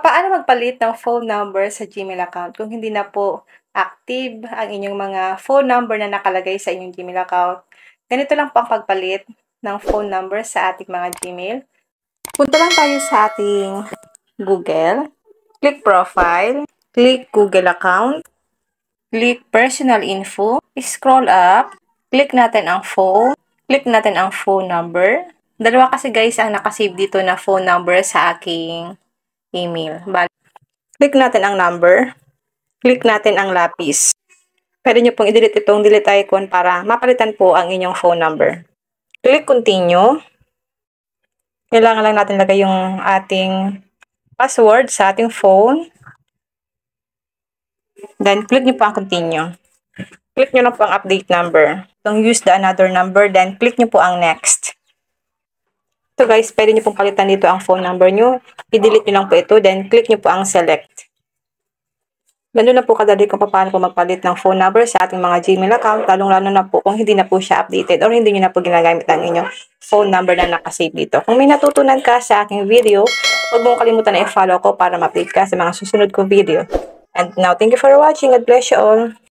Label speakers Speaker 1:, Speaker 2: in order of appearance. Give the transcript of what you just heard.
Speaker 1: Paano magpalit ng phone number sa Gmail account kung hindi na po active ang inyong mga phone number na nakalagay sa inyong Gmail account? Ganito lang po ang pagpalit ng phone number sa ating mga Gmail. Punta lang tayo sa ating Google. Click Profile. Click Google Account. Click Personal Info. Scroll up. Click natin ang phone. Click natin ang phone number. Dalawa kasi guys ang nakasave dito na phone number sa aking email. Click natin ang number. Click natin ang lapis. Pwede nyo pong i-delete itong delete icon para mapalitan po ang inyong phone number. Click continue. Kailangan lang natin lagay yung ating password sa ating phone. Then, click nyo po ang continue. Click nyo lang po ang update number. Itong use the another number. Then, click nyo po ang next. So guys, pwede nyo pong palitan dito ang phone number nyo. I-delete nyo lang po ito. Then, click nyo po ang select. Ganun na po kadali kung paano po magpalit ng phone number sa ating mga Gmail account, lalong-lalo na po kung hindi na po siya updated or hindi nyo na po ginagamit ang inyong phone number na nakasave dito. Kung may natutunan ka sa aking video, huwag mong kalimutan na i-follow ko para ma-update ka sa mga susunod kong video. And now, thank you for watching. God bless you all.